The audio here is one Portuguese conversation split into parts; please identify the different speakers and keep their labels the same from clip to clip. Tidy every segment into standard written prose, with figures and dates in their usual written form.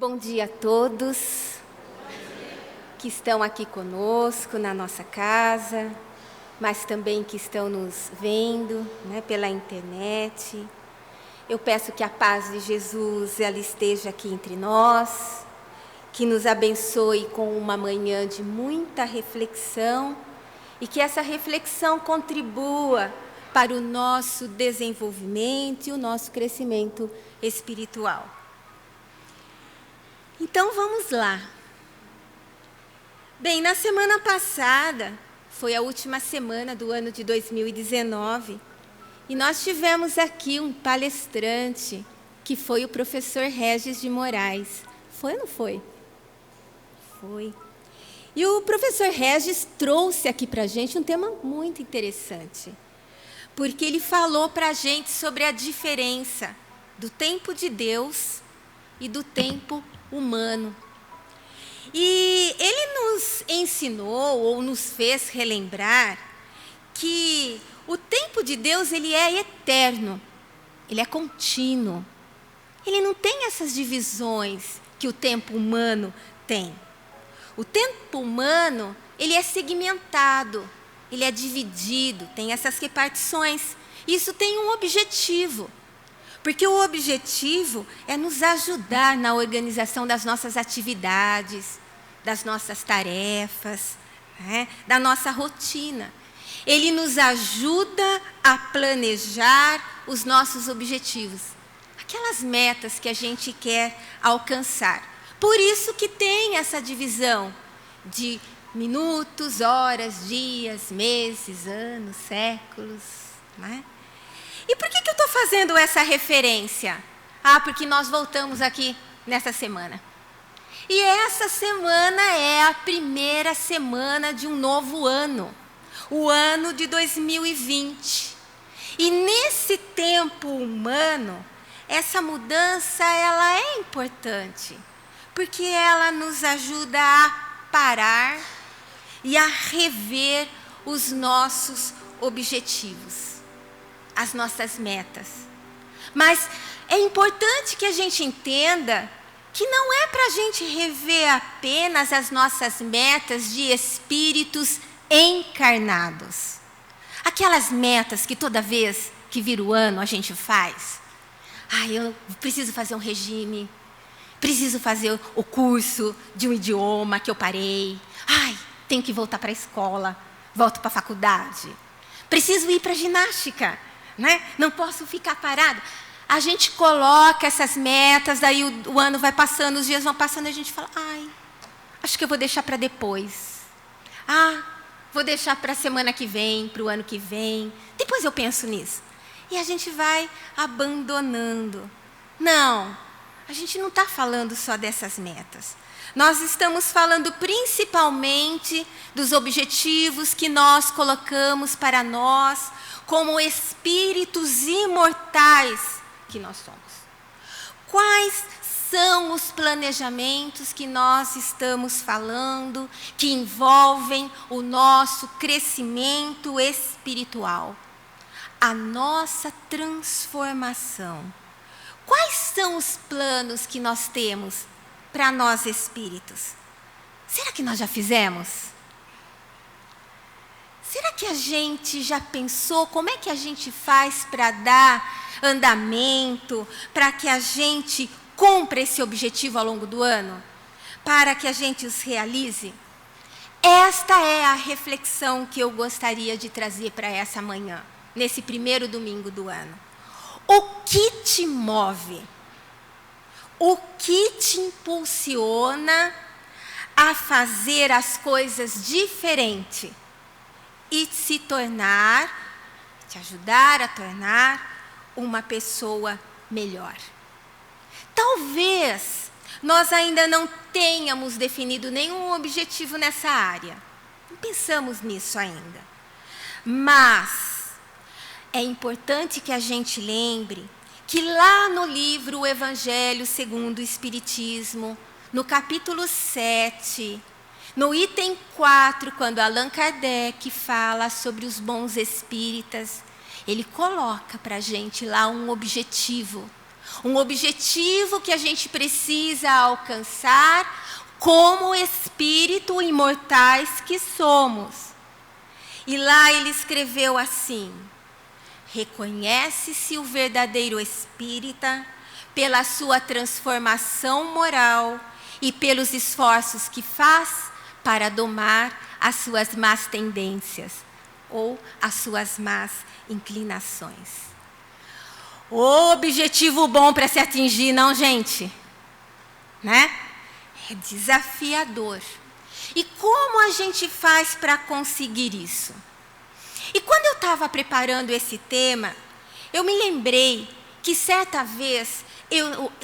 Speaker 1: Bom dia a todos que estão aqui conosco na nossa casa, mas também que estão nos vendo, pela internet. Eu peço que a paz de Jesus ela esteja aqui entre nós, que nos abençoe com uma manhã de muita reflexão e que essa reflexão contribua para o nosso desenvolvimento e o nosso crescimento espiritual. Então vamos lá. Bem, na semana passada, foi a última semana do ano de 2019, e nós tivemos aqui um palestrante, que foi o professor Regis de Moraes. Foi ou não foi? Foi. E o professor Regis trouxe aqui para a gente um tema muito interessante, porque ele falou para a gente sobre a diferença do tempo de Deus e do tempo humano. E ele nos ensinou ou nos fez relembrar que o tempo de Deus ele é eterno, ele é contínuo. Ele não tem essas divisões que o tempo humano tem. O tempo humano ele é segmentado, ele é dividido, tem essas repartições. Isso tem um objetivo. Porque o objetivo é nos ajudar na organização das nossas atividades, das nossas tarefas, da nossa rotina. Ele nos ajuda a planejar os nossos objetivos, aquelas metas que a gente quer alcançar. Por isso que tem essa divisão de minutos, horas, dias, meses, anos, séculos, E por que eu estou fazendo essa referência? Porque nós voltamos aqui nessa semana. E essa semana é a primeira semana de um novo ano, o ano de 2020. E nesse tempo humano, essa mudança ela é importante, porque ela nos ajuda a parar e a rever os nossos objetivos, as nossas metas. Mas é importante que a gente entenda que não é para a gente rever apenas as nossas metas de espíritos encarnados. Aquelas metas que toda vez que vira o ano a gente faz. Eu preciso fazer um regime, preciso fazer o curso de um idioma que eu parei. Tenho que voltar para a escola, volto para a faculdade. Preciso ir para a ginástica. Não posso ficar parado. A gente coloca essas metas, daí o ano vai passando, os dias vão passando, e a gente fala, acho que eu vou deixar para depois. Vou deixar para a semana que vem, para o ano que vem. Depois eu penso nisso. E a gente vai abandonando. Não, a gente não está falando só dessas metas. Nós estamos falando principalmente dos objetivos que nós colocamos para nós, como espíritos imortais que nós somos. Quais são os planejamentos que nós estamos falando, que envolvem o nosso crescimento espiritual? A nossa transformação. Quais são os planos que nós temos para nós espíritos? Será que nós já fizemos? Será que a gente já pensou como é que a gente faz para dar andamento, para que a gente cumpra esse objetivo ao longo do ano? Para que a gente os realize? Esta é a reflexão que eu gostaria de trazer para essa manhã, nesse primeiro domingo do ano. O que te move? O que te impulsiona a fazer as coisas diferente? E te ajudar a tornar uma pessoa melhor. Talvez nós ainda não tenhamos definido nenhum objetivo nessa área. Não pensamos nisso ainda. Mas é importante que a gente lembre que lá no livro O Evangelho segundo o Espiritismo, no capítulo 7, no item 4, quando Allan Kardec fala sobre os bons espíritas, ele coloca para a gente lá um objetivo. Um objetivo que a gente precisa alcançar como espírito imortais que somos. E lá ele escreveu assim: reconhece-se o verdadeiro espírita pela sua transformação moral e pelos esforços que faz para domar as suas más tendências ou as suas más inclinações. O objetivo bom para se atingir, não, gente? Né? É desafiador. E como a gente faz para conseguir isso? E quando eu estava preparando esse tema, eu me lembrei que certa vez,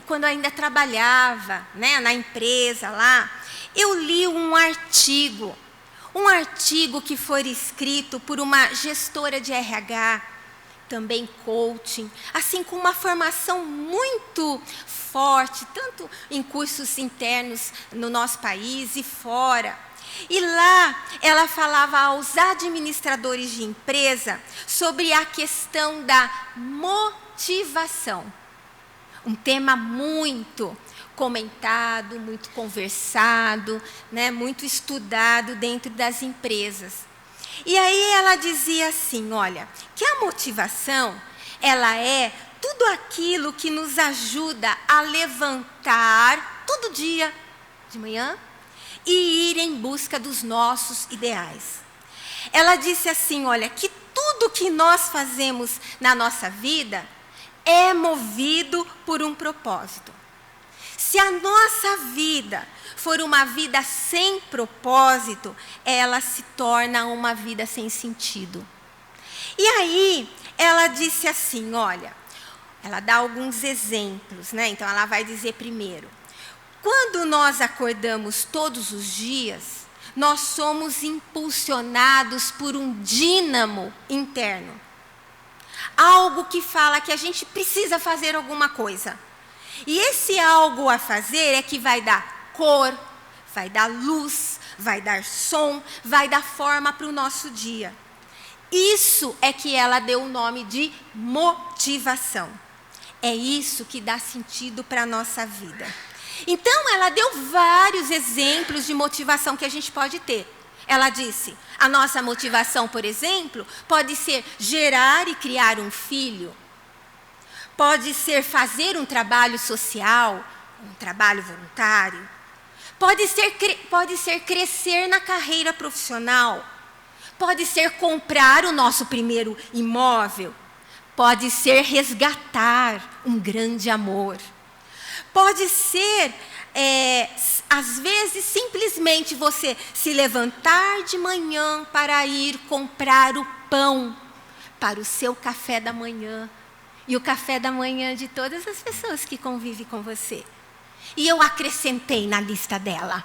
Speaker 1: quando eu ainda trabalhava, né, na empresa lá, eu li um artigo que foi escrito por uma gestora de RH, também coaching, assim, com uma formação muito forte, tanto em cursos internos no nosso país e fora. E lá ela falava aos administradores de empresa sobre a questão da motivação. Um tema muito comentado, muito conversado, né, muito estudado dentro das empresas. E aí ela dizia assim, olha, que a motivação, ela é tudo aquilo que nos ajuda a levantar todo dia de manhã e ir em busca dos nossos ideais. Ela disse assim, olha, que tudo que nós fazemos na nossa vida é movido por um propósito. Se a nossa vida for uma vida sem propósito, ela se torna uma vida sem sentido. E aí, ela disse assim, olha, ela dá alguns exemplos, né? Então, ela vai dizer primeiro, quando nós acordamos todos os dias, nós somos impulsionados por um dínamo interno. Algo que fala que a gente precisa fazer alguma coisa. E esse algo a fazer é que vai dar cor, vai dar luz, vai dar som, vai dar forma para o nosso dia. Isso é que ela deu o nome de motivação. É isso que dá sentido para a nossa vida. Então, ela deu vários exemplos de motivação que a gente pode ter. Ela disse, a nossa motivação, por exemplo, pode ser gerar e criar um filho. Pode ser fazer um trabalho social, um trabalho voluntário. Pode ser crescer na carreira profissional. Pode ser comprar o nosso primeiro imóvel. Pode ser resgatar um grande amor. Pode ser, às vezes, simplesmente você se levantar de manhã para ir comprar o pão para o seu café da manhã. E o café da manhã de todas as pessoas que convivem com você. E eu acrescentei na lista dela.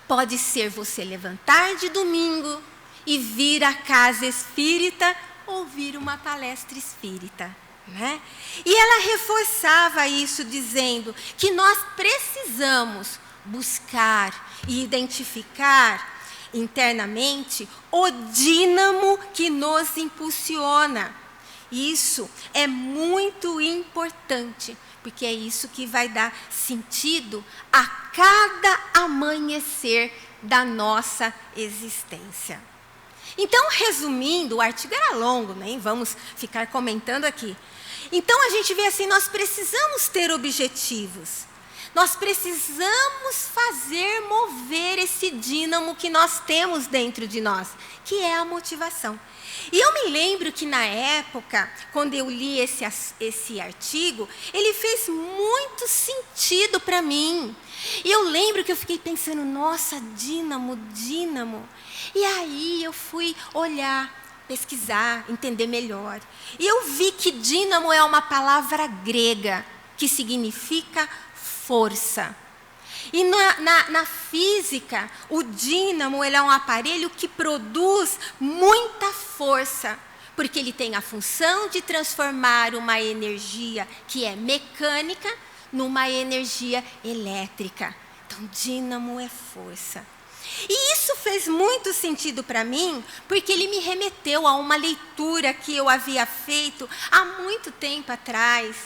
Speaker 1: Pode ser você levantar de domingo e vir à casa espírita ouvir uma palestra espírita. Né? E ela reforçava isso dizendo que nós precisamos buscar e identificar internamente o dínamo que nos impulsiona. Isso é muito importante, porque é isso que vai dar sentido a cada amanhecer da nossa existência. Então, resumindo, o artigo era longo, nem vamos ficar comentando aqui. Então, a gente vê assim, nós precisamos ter objetivos. Nós precisamos fazer mover esse dínamo que nós temos dentro de nós, que é a motivação. E eu me lembro que na época, quando eu li esse artigo, ele fez muito sentido para mim. E eu lembro que eu fiquei pensando, nossa, dínamo. E aí eu fui olhar, pesquisar, entender melhor. E eu vi que dínamo é uma palavra grega, que significa força. E na física, o dínamo ele é um aparelho que produz muita força, porque ele tem a função de transformar uma energia que é mecânica numa energia elétrica. Então, dínamo é força. E isso fez muito sentido para mim, porque ele me remeteu a uma leitura que eu havia feito há muito tempo atrás,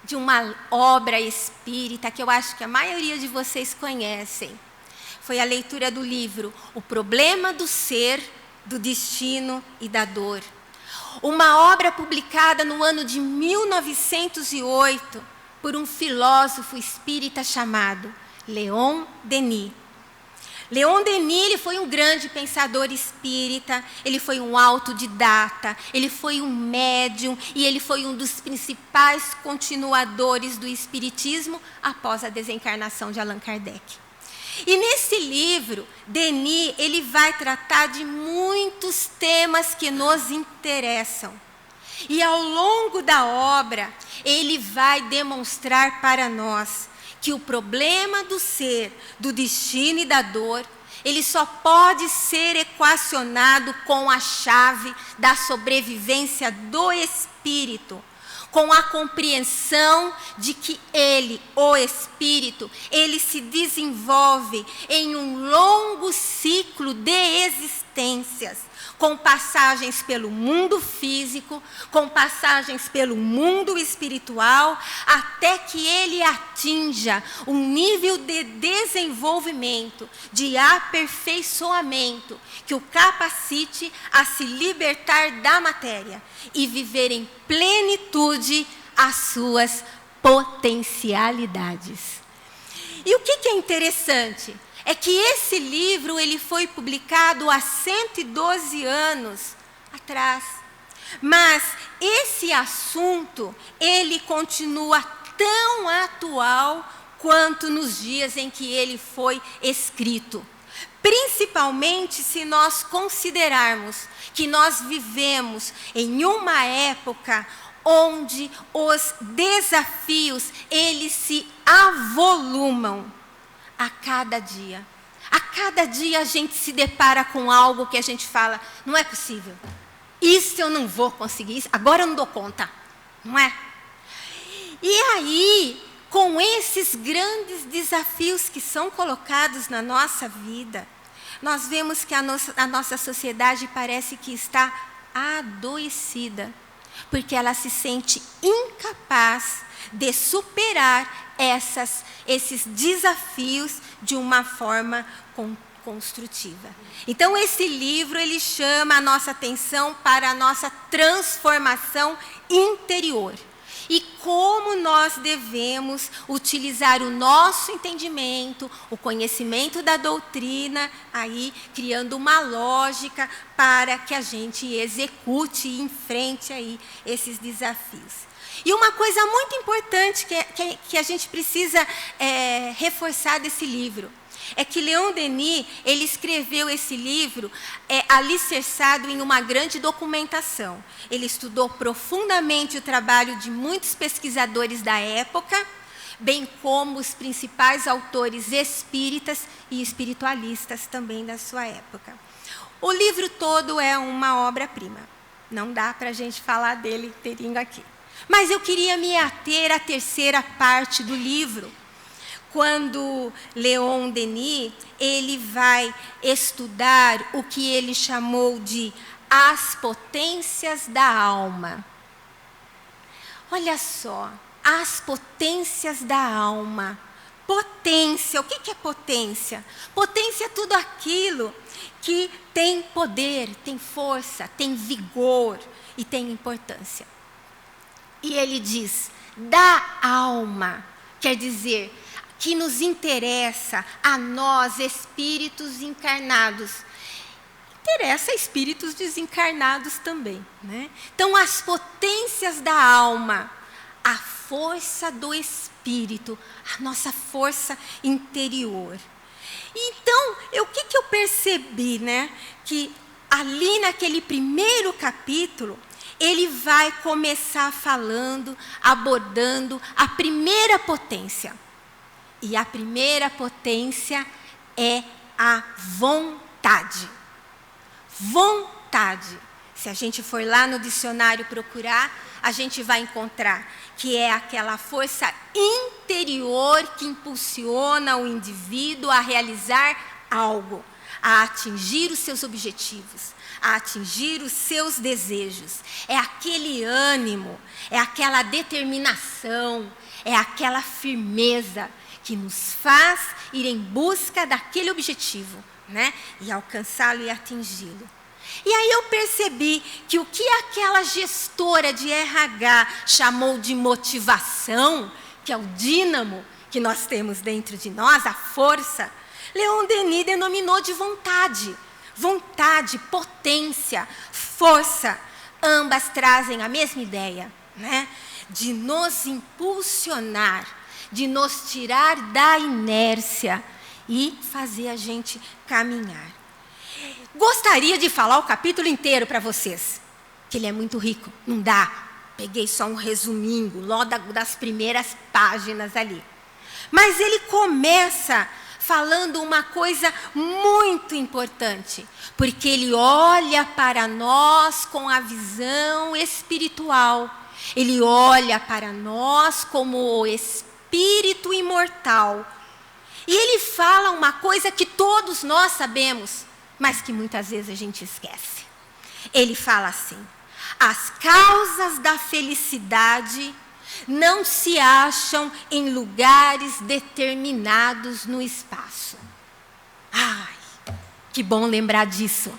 Speaker 1: de uma obra espírita que eu acho que a maioria de vocês conhecem. Foi a leitura do livro O Problema do Ser, do Destino e da Dor. Uma obra publicada no ano de 1908 por um filósofo espírita chamado Leon Denis. Leon Denis, ele foi um grande pensador espírita, ele foi um autodidata, ele foi um médium e ele foi um dos principais continuadores do espiritismo após a desencarnação de Allan Kardec. E nesse livro, Denis, ele vai tratar de muitos temas que nos interessam. E ao longo da obra, ele vai demonstrar para nós que o problema do ser, do destino e da dor, ele só pode ser equacionado com a chave da sobrevivência do espírito, com a compreensão de que ele, o espírito, ele se desenvolve em um longo ciclo de existências, com passagens pelo mundo físico, com passagens pelo mundo espiritual, até que ele atinja um nível de desenvolvimento, de aperfeiçoamento, que o capacite a se libertar da matéria e viver em plenitude as suas potencialidades. E o que é interessante? É que esse livro ele foi publicado há 112 anos atrás. Mas esse assunto, ele continua tão atual quanto nos dias em que ele foi escrito. Principalmente se nós considerarmos que nós vivemos em uma época onde os desafios, eles se avolumam. A cada dia. A cada dia a gente se depara com algo que a gente fala, não é possível. Isso eu não vou conseguir, agora eu não dou conta. Não é? E aí, com esses grandes desafios que são colocados na nossa vida, nós vemos que a nossa sociedade parece que está adoecida, porque ela se sente incapaz de superar esses desafios de uma forma construtiva. Então, esse livro, ele chama a nossa atenção para a nossa transformação interior. E como nós devemos utilizar o nosso entendimento, o conhecimento da doutrina, aí criando uma lógica para que a gente execute e enfrente aí esses desafios. E uma coisa muito importante que a gente precisa reforçar desse livro é que Leon Denis, ele escreveu esse livro alicerçado em uma grande documentação. Ele estudou profundamente o trabalho de muitos pesquisadores da época, bem como os principais autores espíritas e espiritualistas também da sua época. O livro todo é uma obra-prima. Não dá para a gente falar dele inteirinho aqui. Mas eu queria me ater à terceira parte do livro, quando Leon Denis, ele vai estudar o que ele chamou de as potências da alma. Olha só, as potências da alma. Potência, o que é potência? Potência é tudo aquilo que tem poder, tem força, tem vigor e tem importância. E ele diz, da alma, quer dizer, que nos interessa a nós, espíritos encarnados. Interessa espíritos desencarnados também, né? Então, as potências da alma, a força do espírito, a nossa força interior. Então, o que eu percebi, né? Que ali naquele primeiro capítulo, ele vai começar falando, abordando a primeira potência. E a primeira potência é a vontade. Vontade. Se a gente for lá no dicionário procurar, a gente vai encontrar que é aquela força interior que impulsiona o indivíduo a realizar algo, a atingir os seus objetivos, a atingir os seus desejos. É aquele ânimo, é aquela determinação, é aquela firmeza que nos faz ir em busca daquele objetivo, né? E alcançá-lo e atingi-lo. E aí eu percebi que o que aquela gestora de RH chamou de motivação, que é o dínamo que nós temos dentro de nós, a força, Leon Denis denominou de vontade. Vontade, potência, força, ambas trazem a mesma ideia, né? De nos impulsionar, de nos tirar da inércia e fazer a gente caminhar. Gostaria de falar o capítulo inteiro para vocês, que ele é muito rico, não dá. Peguei só um resuminho, logo das primeiras páginas ali. Mas ele começa falando uma coisa muito importante, porque ele olha para nós com a visão espiritual. Ele olha para nós como o espírito imortal. E ele fala uma coisa que todos nós sabemos, mas que muitas vezes a gente esquece. Ele fala assim: as causas da felicidade não se acham em lugares determinados no espaço. Ai, que bom lembrar disso.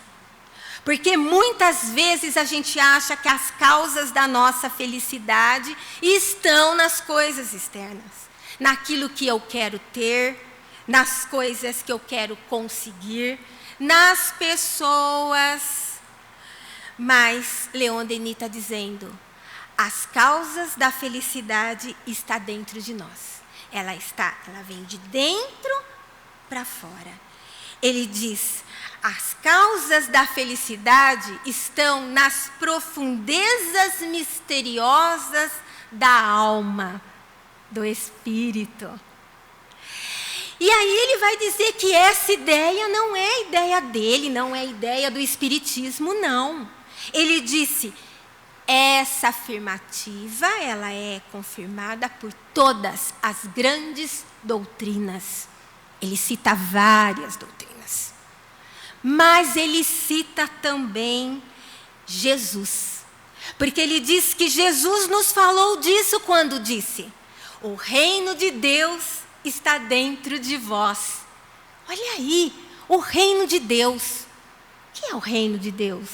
Speaker 1: Porque muitas vezes a gente acha que as causas da nossa felicidade estão nas coisas externas, naquilo que eu quero ter, nas coisas que eu quero conseguir, nas pessoas. Mas Leon Denis está dizendo: as causas da felicidade estão dentro de nós. Ela vem de dentro para fora. Ele diz: as causas da felicidade estão nas profundezas misteriosas da alma, do espírito. E aí ele vai dizer que essa ideia não é ideia dele, não é ideia do espiritismo, não. Ele disse: essa afirmativa, ela é confirmada por todas as grandes doutrinas. Ele cita várias doutrinas. Mas ele cita também Jesus. Porque ele diz que Jesus nos falou disso quando disse: o reino de Deus está dentro de vós. Olha aí, o reino de Deus. O que é o reino de Deus?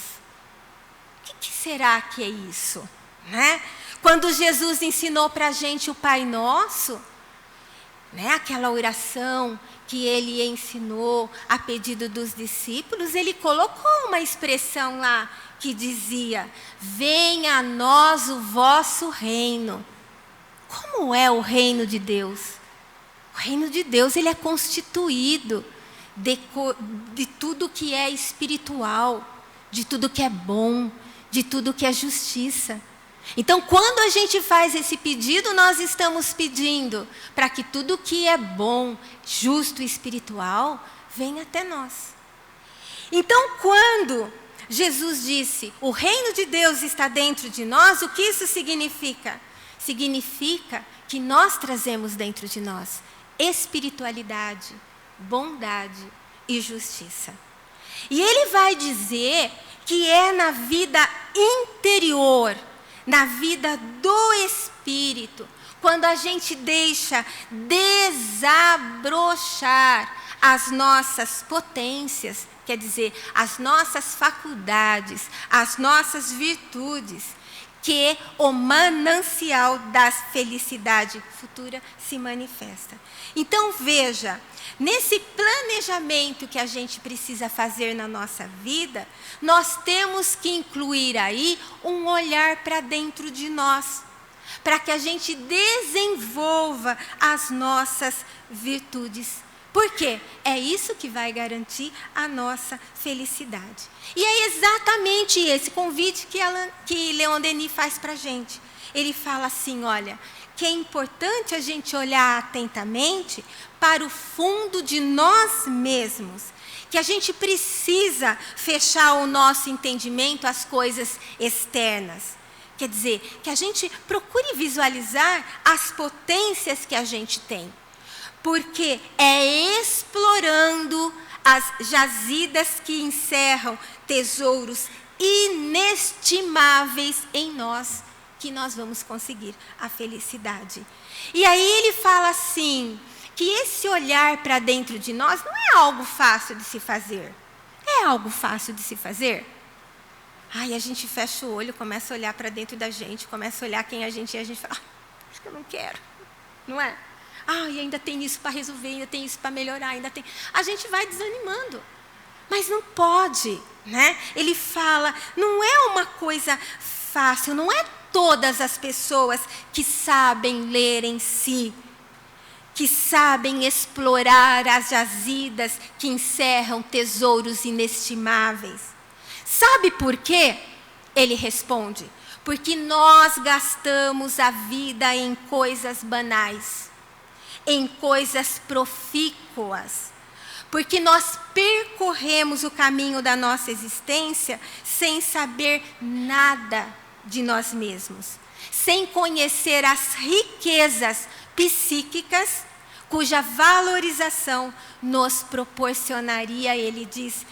Speaker 1: O que será que é isso? Né? Quando Jesus ensinou para a gente o Pai Nosso, né, aquela oração que ele ensinou a pedido dos discípulos, ele colocou uma expressão lá que dizia: venha a nós o vosso reino. Como é o reino de Deus? O reino de Deus, ele é constituído de tudo que é espiritual, de tudo que é bom, de tudo que é justiça. Então, quando a gente faz esse pedido, nós estamos pedindo para que tudo que é bom, justo e espiritual venha até nós. Então, quando Jesus disse: o reino de Deus está dentro de nós, o que isso significa? Significa que nós trazemos dentro de nós espiritualidade, bondade e justiça. E ele vai dizer que é na vida interior, na vida do Espírito, quando a gente deixa desabrochar as nossas potências, quer dizer, as nossas faculdades, as nossas virtudes, que o manancial da felicidade futura se manifesta. Então, veja, nesse planejamento que a gente precisa fazer na nossa vida, nós temos que incluir aí um olhar para dentro de nós, para que a gente desenvolva as nossas virtudes. Por quê? É isso que vai garantir a nossa felicidade. E é exatamente esse convite que Leon Denis faz para a gente. Ele fala assim: olha, que é importante a gente olhar atentamente para o fundo de nós mesmos, que a gente precisa fechar o nosso entendimento às coisas externas. Quer dizer, que a gente procure visualizar as potências que a gente tem. Porque é explorando as jazidas que encerram tesouros inestimáveis em nós, que nós vamos conseguir a felicidade. E aí ele fala assim, que esse olhar para dentro de nós não é algo fácil de se fazer. É algo fácil de se fazer? Ai, a gente fecha o olho, começa a olhar para dentro da gente, começa a olhar quem a gente é, a gente fala, acho que eu não quero, não é? Ai, ainda tem isso para resolver, ainda tem isso para melhorar, ainda tem... A gente vai desanimando, mas não pode, né? Ele fala, não é uma coisa fácil, não é todas as pessoas que sabem ler em si, que sabem explorar as jazidas que encerram tesouros inestimáveis. Sabe por quê? Ele responde, porque nós gastamos a vida em coisas banais, em coisas profícuas, porque nós percorremos o caminho da nossa existência sem saber nada de nós mesmos, sem conhecer as riquezas psíquicas cuja valorização nos proporcionaria, ele diz,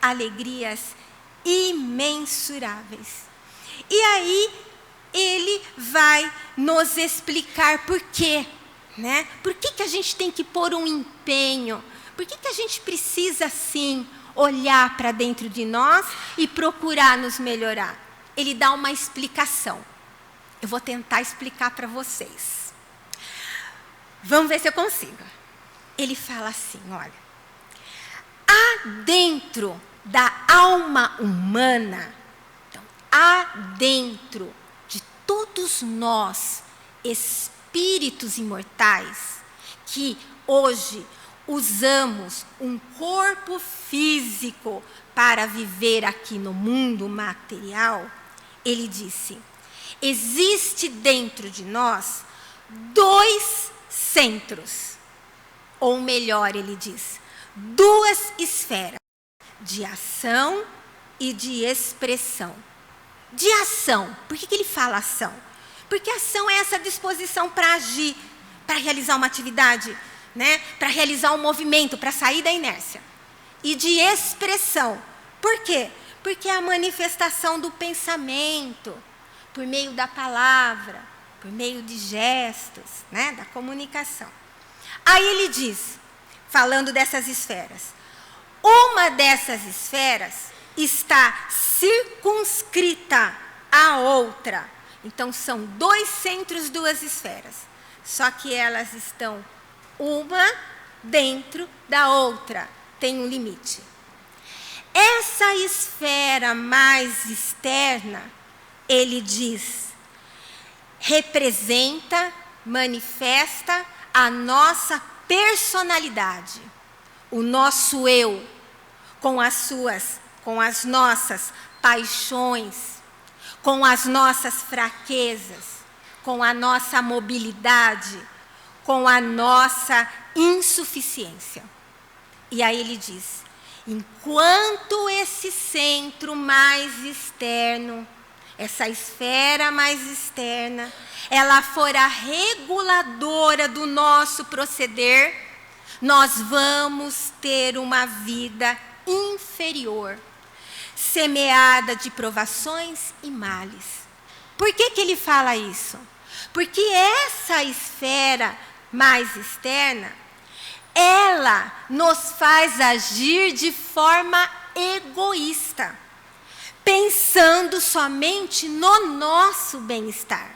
Speaker 1: alegrias imensuráveis. E aí ele vai nos explicar por quê, né? Por que a gente tem que pôr um empenho? Por que a gente precisa, sim, olhar para dentro de nós e procurar nos melhorar? Ele dá uma explicação. Eu vou tentar explicar para vocês. Vamos ver se eu consigo. Ele fala assim, olha. Há dentro da alma humana, então, há dentro de todos nós, espíritos imortais, que hoje usamos um corpo físico para viver aqui no mundo material, ele disse, existe dentro de nós 2 centros, ou melhor, ele diz, 2 esferas, de ação e de expressão. De ação, por que ele fala ação? Porque ação é essa disposição para agir, para realizar uma atividade, né? Para realizar um movimento, para sair da inércia. E de expressão, por quê? Porque é a manifestação do pensamento, por meio da palavra, por meio de gestos, né? Da comunicação. Aí ele diz, falando dessas esferas, uma dessas esferas está circunscrita à outra. Então, são 2 centros, 2 esferas. Só que elas estão uma dentro da outra. Tem um limite. Essa esfera mais externa, ele diz, representa, manifesta a nossa personalidade, o nosso eu, com as nossas paixões, com as nossas fraquezas, com a nossa mobilidade, com a nossa insuficiência. E aí ele diz, enquanto esse centro mais externo, essa esfera mais externa, ela for a reguladora do nosso proceder, nós vamos ter uma vida inferior, semeada de provações e males. Por que ele fala isso? Porque essa esfera mais externa, ela nos faz agir de forma egoísta, pensando somente no nosso bem-estar.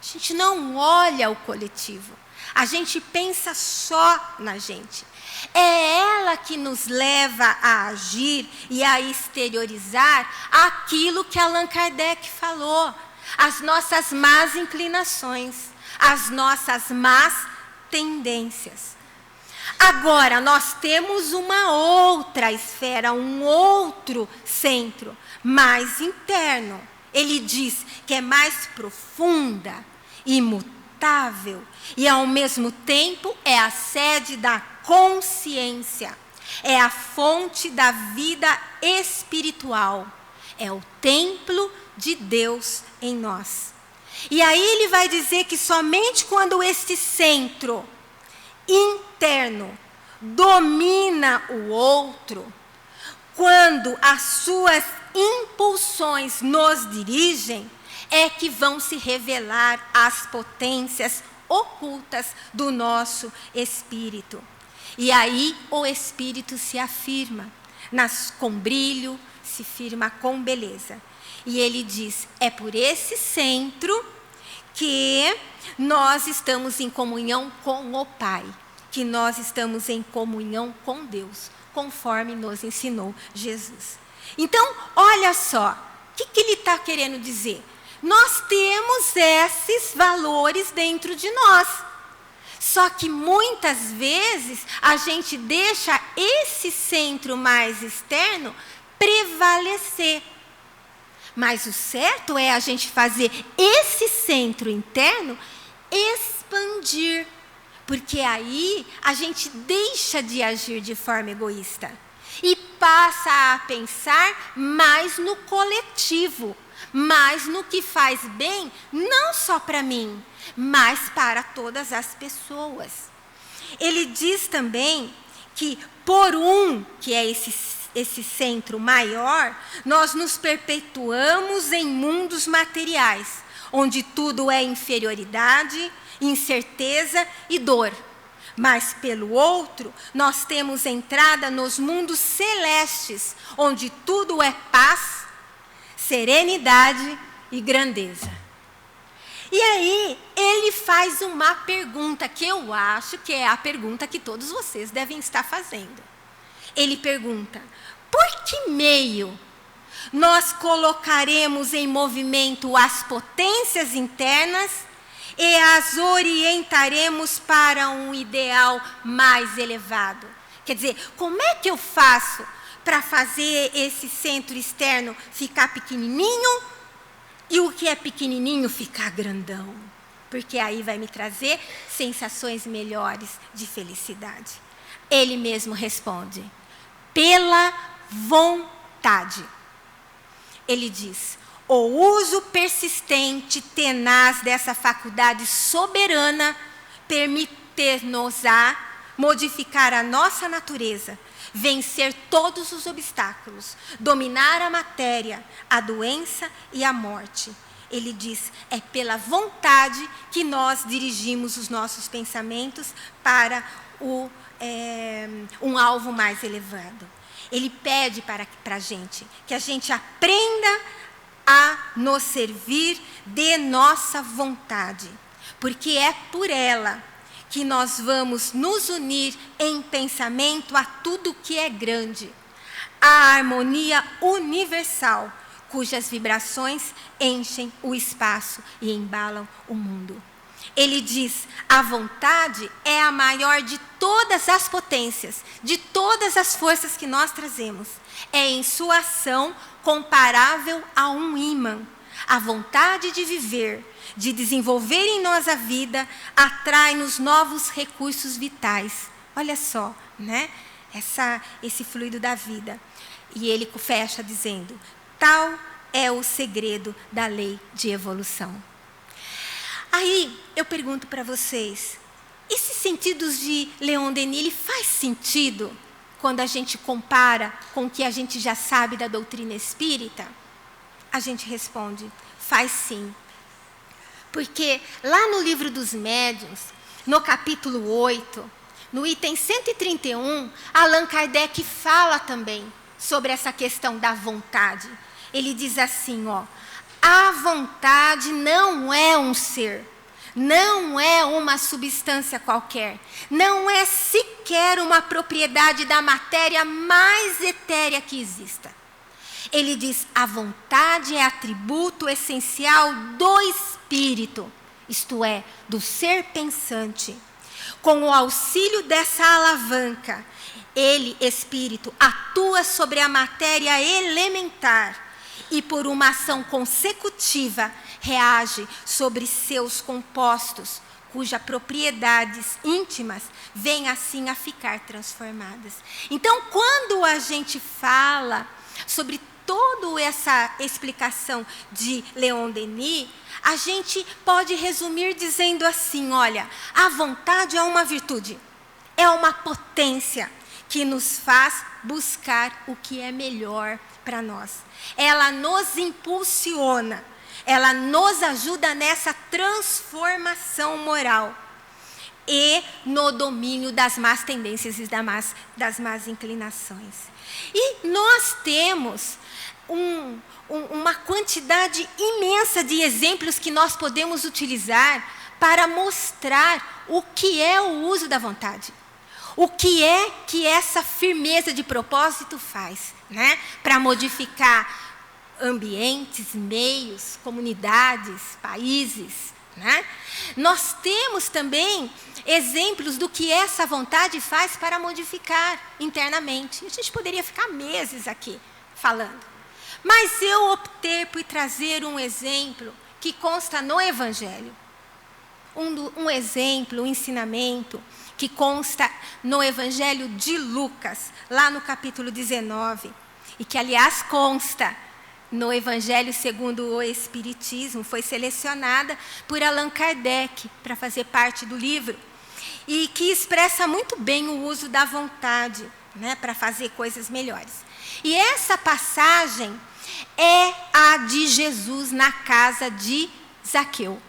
Speaker 1: A gente não olha o coletivo, a gente pensa só na gente. É ela que nos leva a agir e a exteriorizar aquilo que Allan Kardec falou, as nossas más inclinações, as nossas más tendências. Agora, nós temos uma outra esfera, um outro centro, mais interno. Ele diz que é mais profunda, imutável, e ao mesmo tempo é a sede da consciência, é a fonte da vida espiritual, é o templo de Deus em nós. E aí ele vai dizer que somente quando este centro interno domina o outro, quando as suas impulsões nos dirigem, é que vão se revelar as potências ocultas do nosso espírito. E aí o espírito se afirma com brilho, se firma com beleza. E ele diz, é por esse centro que nós estamos em comunhão com o Pai, que nós estamos em comunhão com Deus, conforme nos ensinou Jesus. Então, olha só, o que ele está querendo dizer? Nós temos esses valores dentro de nós. Só que muitas vezes a gente deixa esse centro mais externo prevalecer. Mas o certo é a gente fazer esse centro interno expandir. Porque aí a gente deixa de agir de forma egoísta e passa a pensar mais no coletivo, mais no que faz bem, não só para mim, mas para todas as pessoas. Ele diz também que que é esse centro maior, nós nos perpetuamos em mundos materiais, onde tudo é inferioridade, incerteza e dor. Mas pelo outro, nós temos entrada nos mundos celestes, onde tudo é paz, serenidade e grandeza. E aí, ele faz uma pergunta que eu acho que é a pergunta que todos vocês devem estar fazendo. Ele pergunta, por que meio nós colocaremos em movimento as potências internas e as orientaremos para um ideal mais elevado? Quer dizer, como é que eu faço para fazer esse centro externo ficar pequenininho e o que é pequenininho ficar grandão? Porque aí vai me trazer sensações melhores de felicidade. Ele mesmo responde, pela vontade. Ele diz, o uso persistente, tenaz dessa faculdade soberana permite-nos-á modificar a nossa natureza, vencer todos os obstáculos, dominar a matéria, a doença e a morte. Ele diz, é pela vontade que nós dirigimos os nossos pensamentos para um alvo mais elevado. Ele pede para a gente que a gente aprenda a nos servir de nossa vontade, porque é por ela que nós vamos nos unir em pensamento a tudo que é grande, a harmonia universal, cujas vibrações enchem o espaço e embalam o mundo. Ele diz, a vontade é a maior de todas as potências, de todas as forças que nós trazemos. É em sua ação comparável a um ímã. A vontade de viver, de desenvolver em nós a vida, atrai-nos novos recursos vitais. Olha só, né? Esse fluido da vida. E ele fecha dizendo, tal é o segredo da lei de evolução. Aí eu pergunto para vocês, esses sentidos de Leon Denis, ele faz sentido quando a gente compara com o que a gente já sabe da doutrina espírita? A gente responde, faz sim. Porque lá no livro dos médiuns, no capítulo 8, no item 131, Allan Kardec fala também sobre essa questão da vontade. Ele diz assim, a vontade não é um ser, não é uma substância qualquer, não é sequer uma propriedade da matéria mais etérea que exista. Ele diz, a vontade é atributo essencial do espírito, isto é, do ser pensante. Com o auxílio dessa alavanca, ele, espírito, atua sobre a matéria elementar e, por uma ação consecutiva, reage sobre seus compostos, cujas propriedades íntimas vêm assim a ficar transformadas. Então, quando a gente fala sobre toda essa explicação de Leon Denis, a gente pode resumir dizendo assim, olha, a vontade é uma virtude. é uma potência que nos faz buscar o que é melhor para nós. Ela nos impulsiona, ela nos ajuda nessa transformação moral e no domínio das más tendências e das más inclinações. E nós temos uma quantidade imensa de exemplos que nós podemos utilizar para mostrar o que é o uso da vontade. O que é que essa firmeza de propósito faz, né? Para modificar ambientes, meios, comunidades, países, né? Nós temos também exemplos do que essa vontade faz para modificar internamente. A gente poderia ficar meses aqui falando. Mas eu optei por trazer um exemplo que consta no Evangelho. Um exemplo, um ensinamento que consta no Evangelho de Lucas, lá no capítulo 19, e que, aliás, consta no Evangelho segundo o Espiritismo, foi selecionada por Allan Kardec para fazer parte do livro, e que expressa muito bem o uso da vontade, né, para fazer coisas melhores. E essa passagem é a de Jesus na casa de Zaqueu.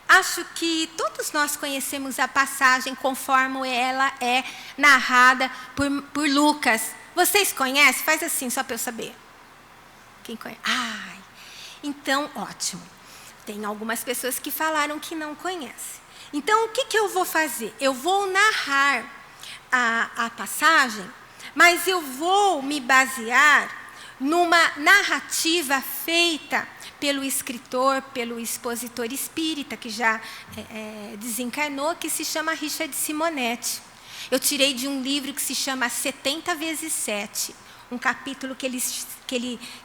Speaker 1: Acho que todos nós conhecemos a passagem conforme ela é narrada por Lucas. Vocês conhecem? Faz assim, só para eu saber. Quem conhece? Ai, então, ótimo. Tem algumas pessoas que falaram que não conhecem. Então, o que eu vou fazer? Eu vou narrar a passagem, mas eu vou me basear numa narrativa feita pelo escritor, pelo expositor espírita, que já desencarnou, que se chama Richard Simonetti. Eu tirei de um livro que se chama 70 vezes 7, um capítulo que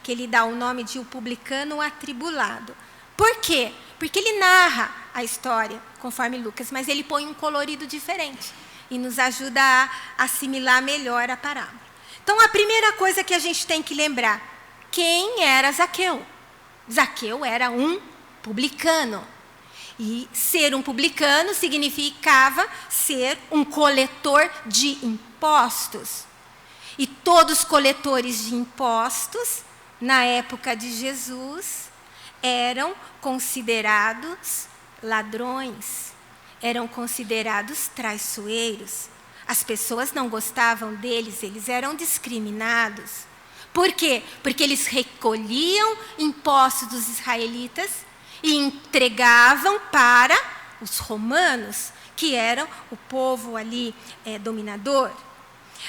Speaker 1: ele dá o nome de O Publicano o Atribulado. Por quê? Porque ele narra a história, conforme Lucas, mas ele põe um colorido diferente e nos ajuda a assimilar melhor a parábola. Então, a primeira coisa que a gente tem que lembrar, quem era Zaqueu? Zaqueu era um publicano. E ser um publicano significava ser um coletor de impostos. E todos os coletores de impostos, na época de Jesus, eram considerados ladrões, eram considerados traiçoeiros. As pessoas não gostavam deles, eles eram discriminados. Por quê? Porque eles recolhiam impostos dos israelitas e entregavam para os romanos, que eram o povo ali dominador.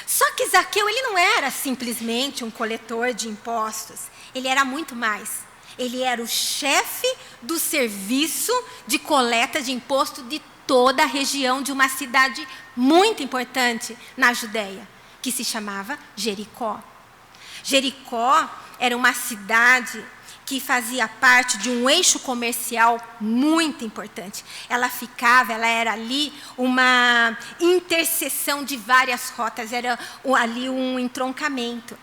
Speaker 1: Só que Zaqueu, ele não era simplesmente um coletor de impostos, ele era muito mais. Ele era o chefe do serviço de coleta de imposto de toda a região de uma cidade muito importante na Judéia, que se chamava Jericó. Jericó era uma cidade que fazia parte de um eixo comercial muito importante. Ela era ali uma interseção de várias rotas, era ali um entroncamento.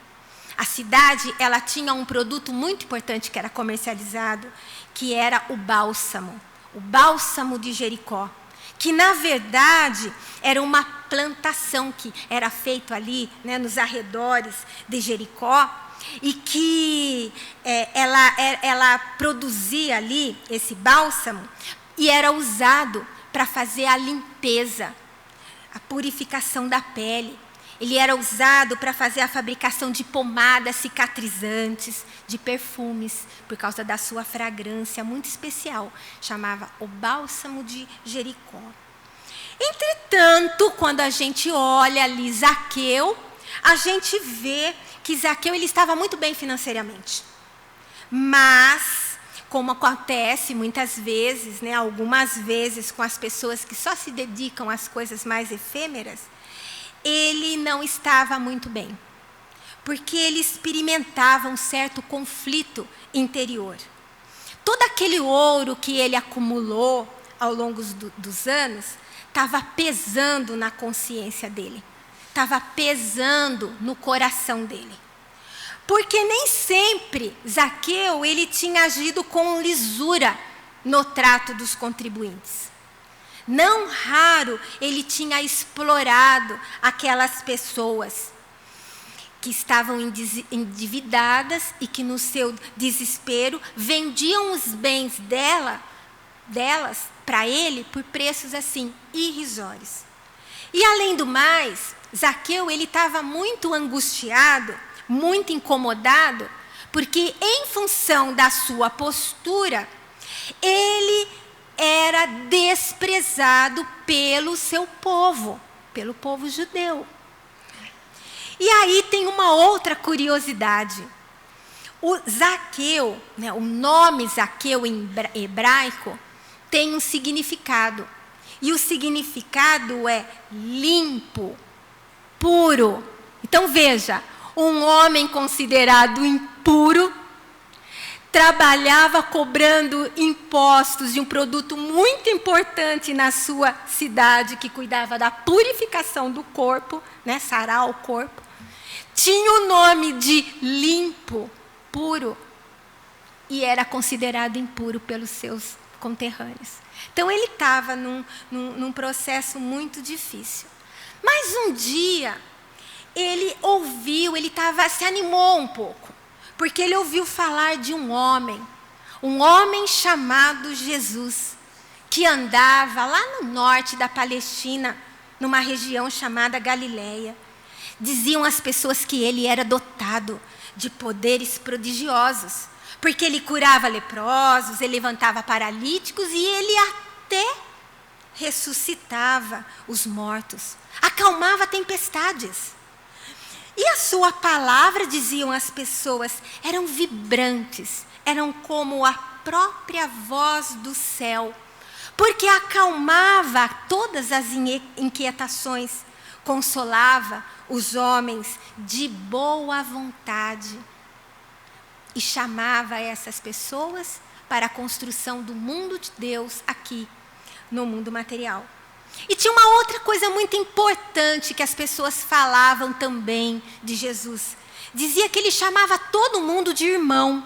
Speaker 1: A cidade, ela tinha um produto muito importante que era comercializado, que era o bálsamo de Jericó, que na verdade era uma plantação que era feita ali, né, nos arredores de Jericó, e que ela produzia ali esse bálsamo e era usado para fazer a limpeza, a purificação da pele. Ele era usado para fazer a fabricação de pomadas cicatrizantes, de perfumes, por causa da sua fragrância muito especial. Chamava o bálsamo de Jericó. Entretanto, quando a gente olha ali Zaqueu, a gente vê que Zaqueu ele estava muito bem financeiramente. Mas, como acontece muitas vezes, né, algumas vezes com as pessoas que só se dedicam às coisas mais efêmeras, ele não estava muito bem, porque ele experimentava um certo conflito interior. Todo aquele ouro que ele acumulou ao longo dos anos estava pesando na consciência dele, estava pesando no coração dele. Porque nem sempre Zaqueu ele tinha agido com lisura no trato dos contribuintes. Não raro, ele tinha explorado aquelas pessoas que estavam endividadas e que no seu desespero vendiam os bens delas para ele por preços assim irrisórios. E além do mais, Zaqueu ele estava muito angustiado, muito incomodado, porque em função da sua postura, ele era desprezado pelo seu povo, pelo povo judeu. E aí tem uma outra curiosidade. O Zaqueu, né, o nome Zaqueu em hebraico, tem um significado. E o significado é limpo, puro. Então veja, um homem considerado impuro, trabalhava cobrando impostos de um produto muito importante na sua cidade, que cuidava da purificação do corpo, né, sarar o corpo. Tinha o nome de limpo, puro, e era considerado impuro pelos seus conterrâneos. Então ele estava num processo muito difícil. Mas um dia, ele se animou um pouco, porque ele ouviu falar de um homem chamado Jesus, que andava lá no norte da Palestina, numa região chamada Galileia. Diziam as pessoas que ele era dotado de poderes prodigiosos, porque ele curava leprosos, ele levantava paralíticos e ele até ressuscitava os mortos, acalmava tempestades. E a sua palavra, diziam as pessoas, eram vibrantes, eram como a própria voz do céu, porque acalmava todas as inquietações, consolava os homens de boa vontade e chamava essas pessoas para a construção do mundo de Deus aqui, no mundo material. E tinha uma outra coisa muito importante que as pessoas falavam também de Jesus. Dizia que ele chamava todo mundo de irmão,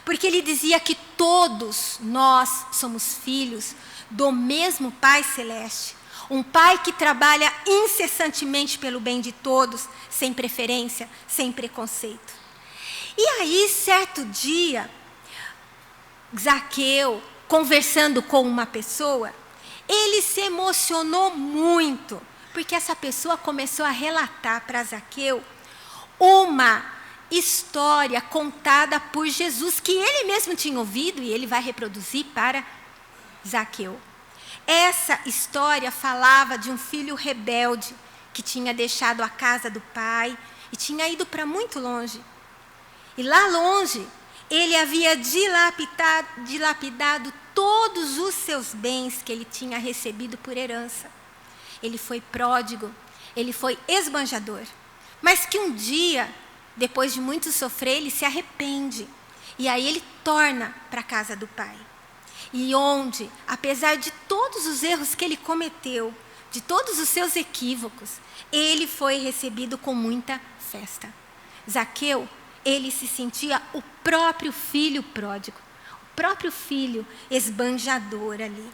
Speaker 1: porque ele dizia que todos nós somos filhos do mesmo Pai Celeste. Um pai que trabalha incessantemente pelo bem de todos, sem preferência, sem preconceito. E aí, certo dia, Zaqueu, conversando com uma pessoa, ele se emocionou muito, porque essa pessoa começou a relatar para Zaqueu uma história contada por Jesus, que ele mesmo tinha ouvido e ele vai reproduzir para Zaqueu. Essa história falava de um filho rebelde que tinha deixado a casa do pai e tinha ido para muito longe. E lá longe, ele havia dilapidado todos os seus bens que ele tinha recebido por herança. Ele foi pródigo, ele foi esbanjador. Mas que um dia, depois de muito sofrer, ele se arrepende. E aí ele torna para a casa do pai. E onde, apesar de todos os erros que ele cometeu, de todos os seus equívocos, ele foi recebido com muita festa. Zaqueu, ele se sentia o próprio filho pródigo, o próprio filho esbanjador ali.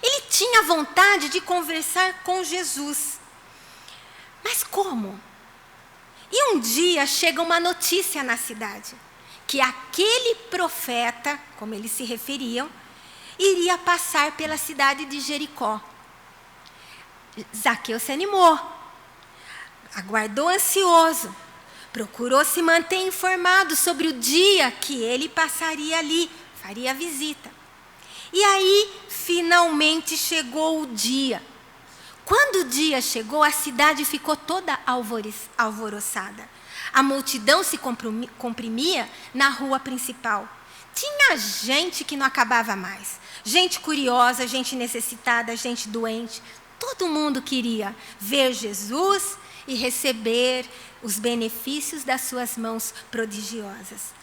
Speaker 1: Ele tinha vontade de conversar com Jesus. Mas como? E um dia chega uma notícia na cidade, que aquele profeta, como eles se referiam, iria passar pela cidade de Jericó. Zaqueu se animou, aguardou ansioso, procurou se manter informado sobre o dia que ele passaria ali, faria a visita. E aí, finalmente chegou o dia. Quando o dia chegou, a cidade ficou toda alvoroçada. A multidão se comprimia na rua principal. Tinha gente que não acabava mais. Gente curiosa, gente necessitada, gente doente. Todo mundo queria ver Jesus e receber os benefícios das suas mãos prodigiosas.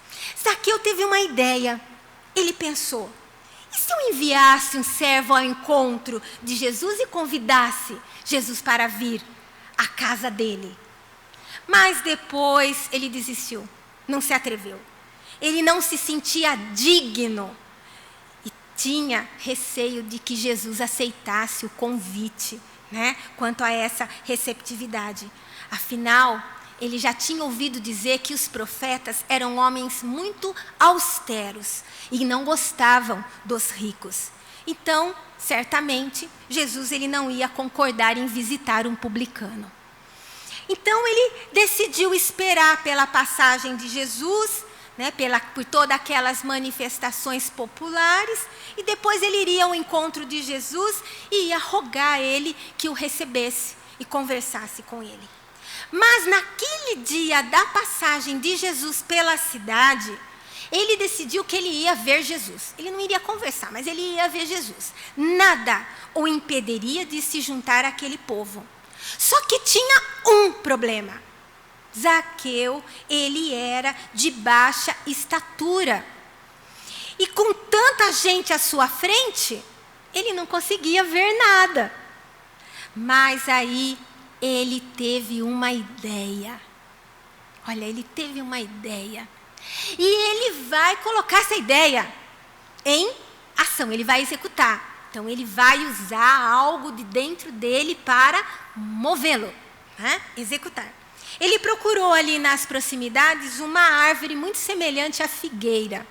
Speaker 1: Zaqueu teve uma ideia. Ele pensou: e se eu enviasse um servo ao encontro de Jesus e convidasse Jesus para vir à casa dele? Mas depois ele desistiu, não se atreveu. Ele não se sentia digno. E tinha receio de que Jesus aceitasse o convite, né, quanto a essa receptividade. Afinal, ele já tinha ouvido dizer que os profetas eram homens muito austeros e não gostavam dos ricos. Então, certamente, Jesus ele não ia concordar em visitar um publicano. Então, ele decidiu esperar pela passagem de Jesus, né, por todas aquelas manifestações populares, e depois ele iria ao encontro de Jesus e ia rogar a ele que o recebesse e conversasse com ele. Mas naquele dia da passagem de Jesus pela cidade, ele decidiu que ele ia ver Jesus. Ele não iria conversar, mas ele ia ver Jesus. Nada o impediria de se juntar àquele povo. Só que tinha um problema. Zaqueu, ele era de baixa estatura. E com tanta gente à sua frente, ele não conseguia ver nada. Mas aí ele teve uma ideia. Olha, ele teve uma ideia. E ele vai colocar essa ideia em ação, ele vai executar. Então, ele vai usar algo de dentro dele para movê-lo, né? Executar. Ele procurou ali nas proximidades uma árvore muito semelhante à figueira.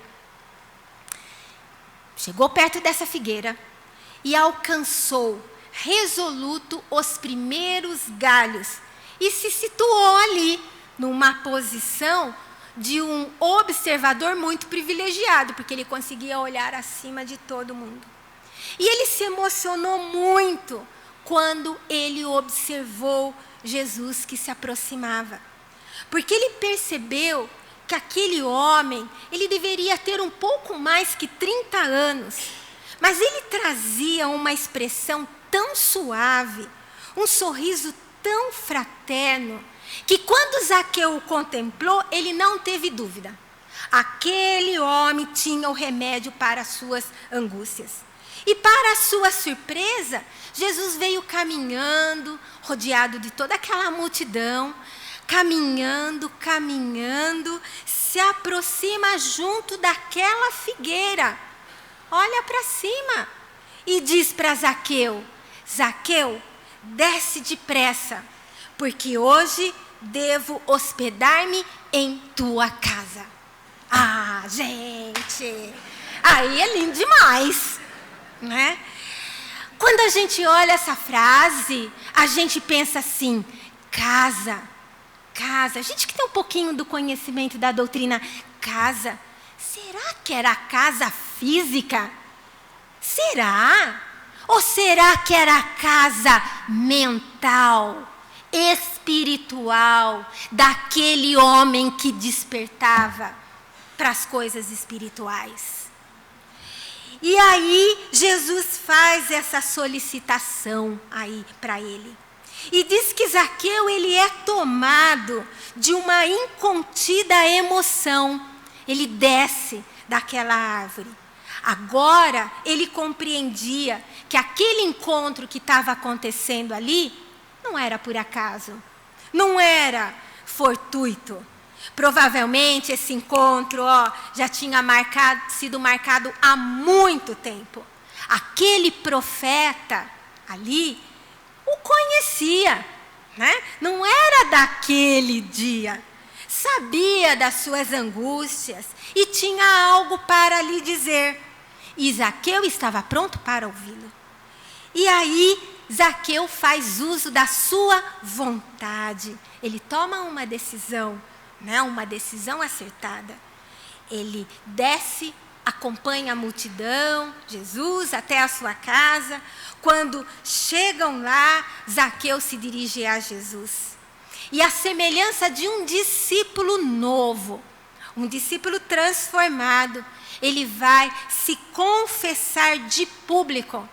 Speaker 1: Chegou perto dessa figueira e alcançou resoluto os primeiros galhos e se situou ali numa posição de um observador muito privilegiado, porque ele conseguia olhar acima de todo mundo. E ele se emocionou muito quando ele observou Jesus que se aproximava, porque ele percebeu que aquele homem, ele deveria ter um pouco mais que 30 anos, mas ele trazia uma expressão tão suave, um sorriso tão fraterno, que quando Zaqueu o contemplou, ele não teve dúvida. Aquele homem tinha o remédio para as suas angústias. E para a sua surpresa, Jesus veio caminhando, rodeado de toda aquela multidão, caminhando, se aproxima junto daquela figueira. Olha para cima e diz para Zaqueu: Zaqueu, desce depressa, porque hoje devo hospedar-me em tua casa. Ah, gente, aí é lindo demais, né? Quando a gente olha essa frase, a gente pensa assim: casa. A gente que tem um pouquinho do conhecimento da doutrina, casa, será que era casa física? Será? Ou será que era casa mental, espiritual, daquele homem que despertava para as coisas espirituais? E aí Jesus faz essa solicitação aí para ele. E diz que Zaqueu, ele é tomado de uma incontida emoção. Ele desce daquela árvore. Agora ele compreendia que aquele encontro que estava acontecendo ali não era por acaso, não era fortuito. Provavelmente esse encontro já tinha sido marcado há muito tempo. Aquele profeta ali o conhecia, né? Não era daquele dia. Sabia das suas angústias e tinha algo para lhe dizer. E Zaqueu estava pronto para ouvi-lo. E aí Zaqueu faz uso da sua vontade. Ele toma uma decisão, né? Uma decisão acertada. Ele desce, acompanha a multidão, Jesus, até a sua casa. Quando chegam lá, Zaqueu se dirige a Jesus. E a semelhança de um discípulo novo, um discípulo transformado, ele vai se confessar de público.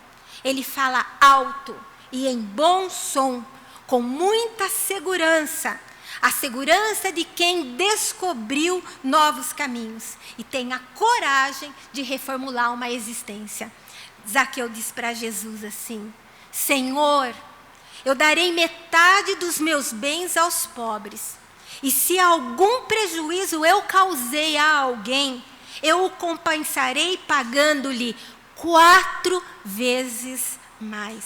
Speaker 1: Ele fala alto e em bom som, com muita segurança. A segurança de quem descobriu novos caminhos e tem a coragem de reformular uma existência. Zaqueu diz para Jesus assim: Senhor, eu darei metade dos meus bens aos pobres. E se algum prejuízo eu causei a alguém, eu o compensarei pagando-lhe 4 vezes mais.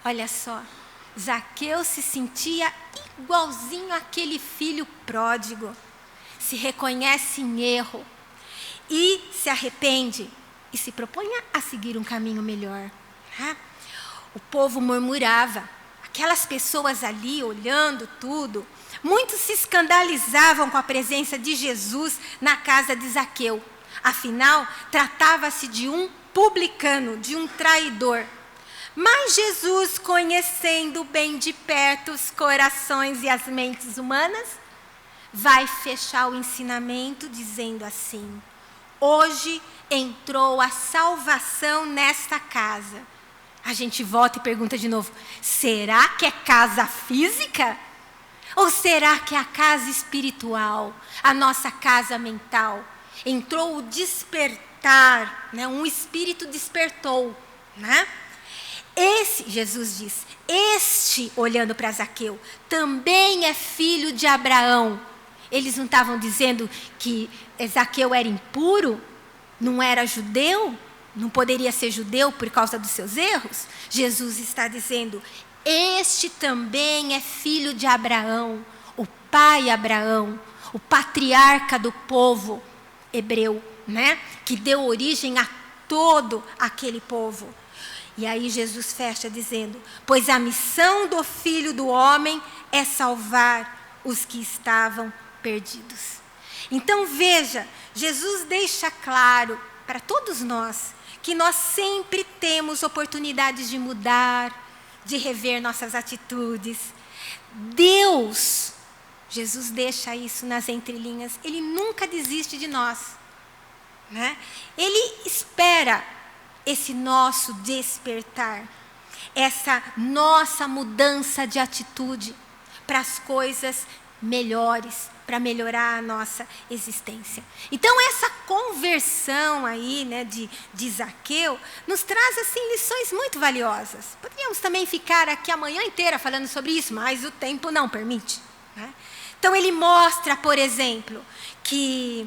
Speaker 1: Olha só, Zaqueu se sentia igualzinho àquele filho pródigo. Se reconhece em erro e se arrepende e se propõe a seguir um caminho melhor. O povo murmurava, aquelas pessoas ali olhando tudo, muitos se escandalizavam com a presença de Jesus na casa de Zaqueu. Afinal, tratava-se de um publicano, de um traidor. Mas Jesus, conhecendo bem de perto os corações e as mentes humanas, vai fechar o ensinamento dizendo assim: hoje entrou a salvação nesta casa. A gente volta e pergunta de novo: será que é casa física? Ou será que é a casa espiritual, a nossa casa mental? Entrou o despertar, né? Um espírito despertou, né? Jesus diz, este, olhando para Zaqueu, também é filho de Abraão. Eles não estavam dizendo que Zaqueu era impuro, não era judeu, não poderia ser judeu por causa dos seus erros? Jesus está dizendo, este também é filho de Abraão, o pai Abraão, o patriarca do povo hebreu, né? Que deu origem a todo aquele povo. E aí Jesus fecha dizendo, pois a missão do Filho do Homem é salvar os que estavam perdidos. Então veja, Jesus deixa claro para todos nós que nós sempre temos oportunidades de mudar, de rever nossas atitudes. Jesus deixa isso nas entrelinhas, Ele nunca desiste de nós, né? Ele espera esse nosso despertar, essa nossa mudança de atitude para as coisas melhores, para melhorar a nossa existência. Então essa conversão aí, né, de Zaqueu, nos traz assim lições muito valiosas. Poderíamos também ficar aqui a manhã inteira falando sobre isso, mas o tempo não permite, né? Então ele mostra, por exemplo, que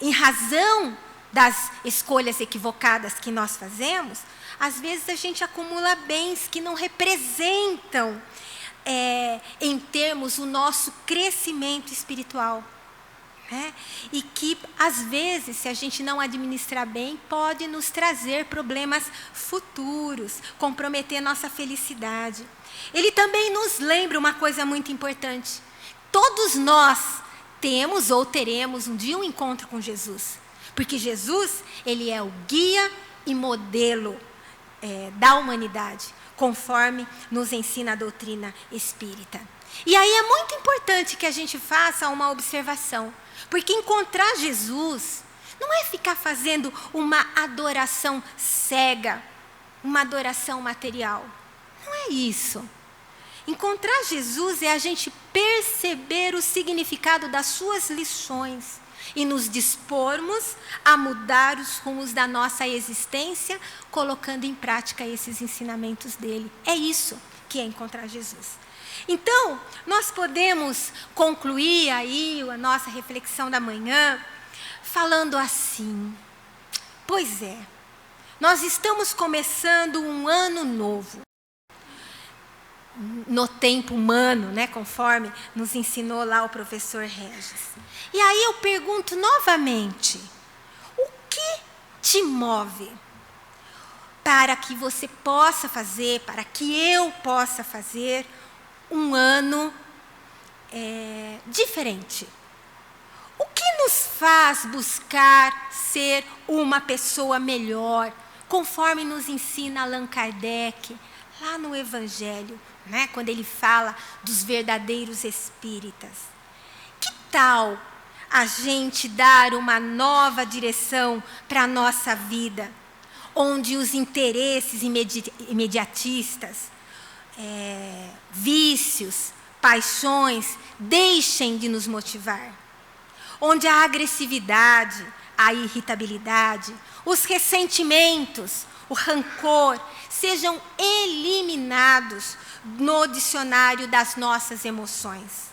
Speaker 1: em razão das escolhas equivocadas que nós fazemos, às vezes a gente acumula bens que não representam em termos o nosso crescimento espiritual, né? E que às vezes, se a gente não administrar bem, pode nos trazer problemas futuros, comprometer nossa felicidade. Ele também nos lembra uma coisa muito importante: todos nós temos ou teremos um dia um encontro com Jesus. Porque Jesus, Ele é o guia e modelo da humanidade, conforme nos ensina a doutrina espírita. E aí é muito importante que a gente faça uma observação, porque encontrar Jesus não é ficar fazendo uma adoração cega, uma adoração material. Não é isso. Encontrar Jesus é a gente perceber o significado das suas lições e nos dispormos a mudar os rumos da nossa existência, colocando em prática esses ensinamentos dele. É isso que é encontrar Jesus. Então, nós podemos concluir aí a nossa reflexão da manhã falando assim: pois é, nós estamos começando um ano novo. No tempo humano, né, conforme nos ensinou lá o professor Regis. E aí eu pergunto novamente: o que te move para que você possa fazer, para que eu possa fazer um ano diferente? O que nos faz buscar ser uma pessoa melhor, conforme nos ensina Allan Kardec, lá no Evangelho, né, quando ele fala dos verdadeiros espíritas? Que tal a gente dar uma nova direção para a nossa vida, onde os interesses imediatistas, vícios, paixões, deixem de nos motivar? Onde a agressividade, a irritabilidade, os ressentimentos, o rancor, sejam eliminados no dicionário das nossas emoções.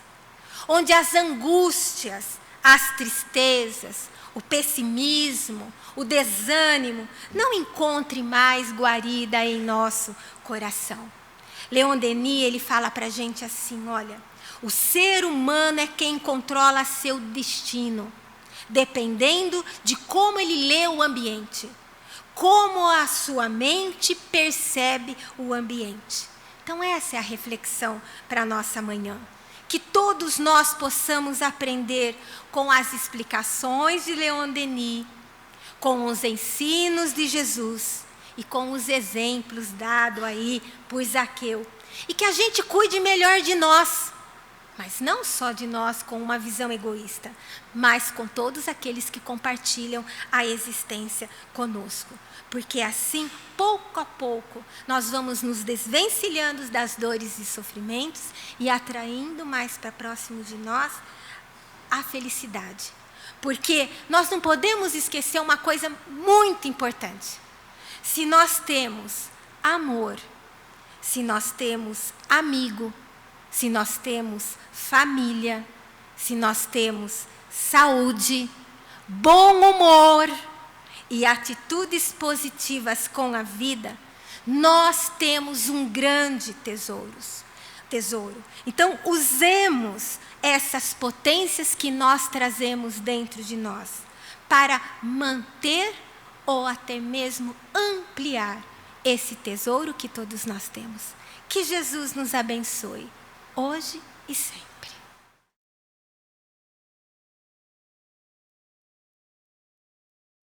Speaker 1: Onde as angústias, as tristezas, o o pessimismo, o desânimo, não encontre mais guarida em nosso coração. Leon Denis, ele fala para a gente assim, olha, o ser humano é quem controla seu destino, dependendo de como ele lê o ambiente, como a sua mente percebe o ambiente. Então essa é a reflexão para a nossa manhã. Que todos nós possamos aprender com as explicações de Leon Denis, com os ensinos de Jesus e com os exemplos dados aí por Zaqueu. E que a gente cuide melhor de nós, mas não só de nós com uma visão egoísta, mas com todos aqueles que compartilham a existência conosco. Porque assim, pouco a pouco, nós vamos nos desvencilhando das dores e sofrimentos e atraindo mais para próximo de nós a felicidade. Porque nós não podemos esquecer uma coisa muito importante. Se nós temos amor, se nós temos amigo, se nós temos família, se nós temos saúde, bom humor e atitudes positivas com a vida, nós temos um grande tesouro. Então, usemos essas potências que nós trazemos dentro de nós para manter ou até mesmo ampliar esse tesouro que todos nós temos. Que Jesus nos abençoe, hoje e sempre.